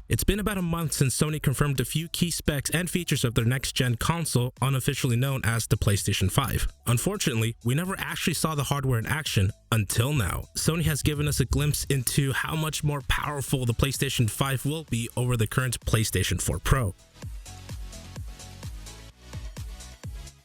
It's been about a month since Sony confirmed a few key specs and features of their next-gen console, unofficially known as the PlayStation 5. Unfortunately, we never actually saw the hardware in action until now. Sony has given us a glimpse into how much more powerful the PlayStation 5 will be over the current PlayStation 4 Pro.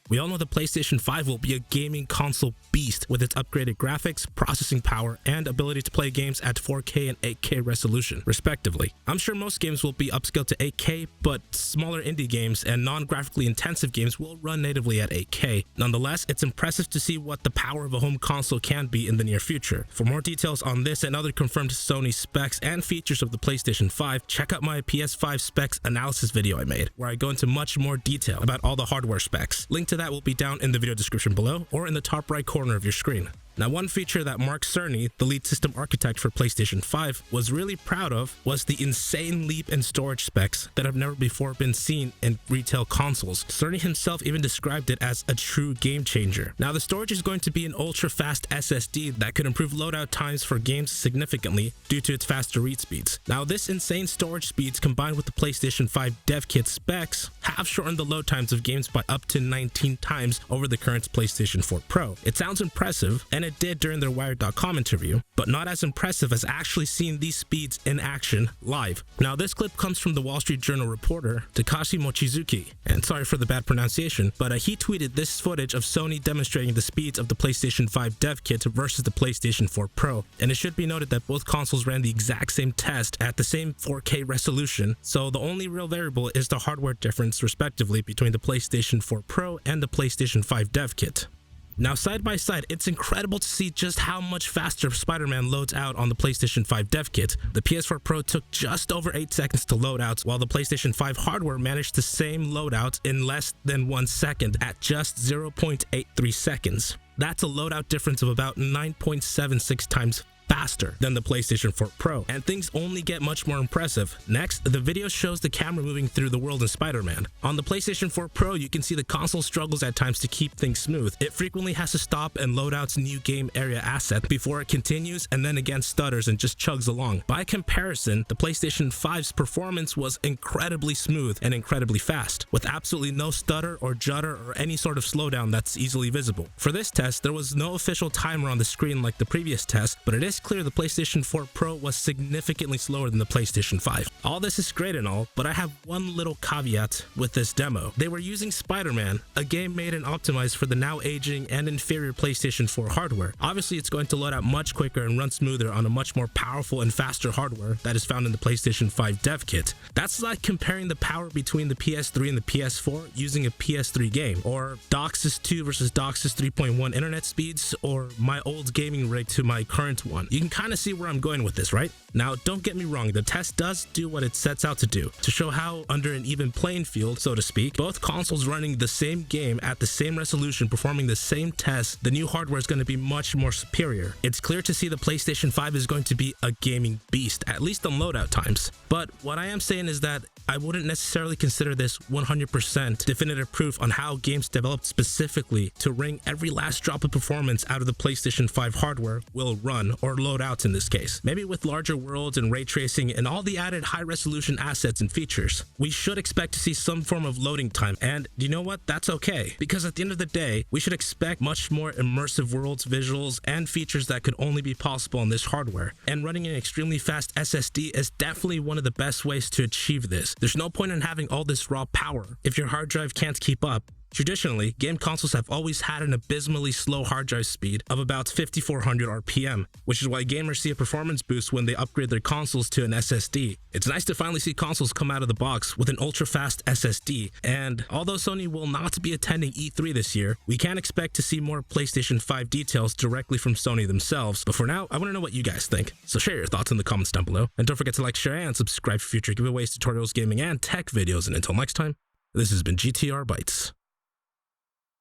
We all know the PlayStation 5 will be a gaming console beast with its upgraded graphics, processing power, and ability to play games at 4K and 8K resolution, respectively. I'm sure most games will be upscaled to 8K, but smaller indie games and non-graphically intensive games will run natively at 8K. Nonetheless, it's impressive to see what the power of a home console can be in the near future. For more details on this and other confirmed Sony specs and features of the PlayStation 5, check out my PS5 specs analysis video I made, where I go into much more detail about all the hardware specs. Link to that will be down in the video description below or in the top right corner of your screen. Now, one feature that Mark Cerny, the lead system architect for PlayStation 5, was really proud of was the insane leap in storage specs that have never before been seen in retail consoles. Cerny himself even described it as a true game changer. Now, the storage is going to be an ultra-fast SSD that could improve loadout times for games significantly due to its faster read speeds. Now, this insane storage speeds combined with the PlayStation 5 dev kit specs have shortened the load times of games by up to 19 times over the current PlayStation 4 Pro. It sounds impressive, and it did during their Wired.com interview, but not as impressive as actually seeing these speeds in action live. Now, this clip comes from the Wall Street Journal reporter Takashi Mochizuki, and sorry for the bad pronunciation, but he tweeted this footage of Sony demonstrating the speeds of the PlayStation 5 dev kit versus the PlayStation 4 Pro, and it should be noted that both consoles ran the exact same test at the same 4K resolution, so the only real variable is the hardware difference respectively between the PlayStation 4 Pro and the PlayStation 5 dev kit. Now, side by side, it's incredible to see just how much faster Spider-Man loads out on the PlayStation 5 dev kit. The PS4 Pro took just over 8 seconds to load out, while the PlayStation 5 hardware managed the same loadout in less than 1 second at just 0.83 seconds. That's a loadout difference of about 9.76 times faster than the PlayStation 4 Pro, and things only get much more impressive. Next, the video shows the camera moving through the world in Spider-Man. On the PlayStation 4 Pro, you can see the console struggles at times to keep things smooth. It frequently has to stop and load out new game area asset before it continues, and then again stutters and just chugs along. By comparison, the PlayStation 5's performance was incredibly smooth and incredibly fast, with absolutely no stutter or judder or any sort of slowdown that's easily visible. For this test, there was no official timer on the screen like the previous test, but it is clear the PlayStation 4 Pro was significantly slower than the PlayStation 5. All this is great and all, but I have one little caveat with this demo. They were using Spider-Man, a game made and optimized for the now aging and inferior PlayStation 4 hardware. Obviously, it's going to load out much quicker and run smoother on a much more powerful and faster hardware that is found in the PlayStation 5 dev kit. That's like comparing the power between the PS3 and the PS4 using a PS3 game, or DOCSIS 2 versus DOCSIS 3.1 internet speeds, or my old gaming rig to my current one. You can kind of see where I'm going with this, right? Now, don't get me wrong, the test does do what it sets out to do, to show how, under an even playing field, so to speak, both consoles running the same game at the same resolution, performing the same test, the new hardware is going to be much more superior. It's clear to see the PlayStation 5 is going to be a gaming beast, at least on loadout times. But what I am saying is that I wouldn't necessarily consider this 100% definitive proof on how games developed specifically to wring every last drop of performance out of the PlayStation 5 hardware will run or load out in this case. Maybe with larger worlds and ray tracing and all the added high resolution assets and features, we should expect to see some form of loading time, and you know what? That's okay, because at the end of the day, we should expect much more immersive worlds, visuals, and features that could only be possible on this hardware, and running an extremely fast SSD is definitely one of the best ways to achieve this. There's no point in having all this raw power if your hard drive can't keep up. Traditionally, game consoles have always had an abysmally slow hard drive speed of about 5400 RPM, which is why gamers see a performance boost when they upgrade their consoles to an SSD. It's nice to finally see consoles come out of the box with an ultra-fast SSD, and although Sony will not be attending E3 this year, we can expect to see more PlayStation 5 details directly from Sony themselves. But for now, I want to know what you guys think, so share your thoughts in the comments down below, and don't forget to like, share, and subscribe for future giveaways, tutorials, gaming, and tech videos, and until next time, this has been GTRBytes.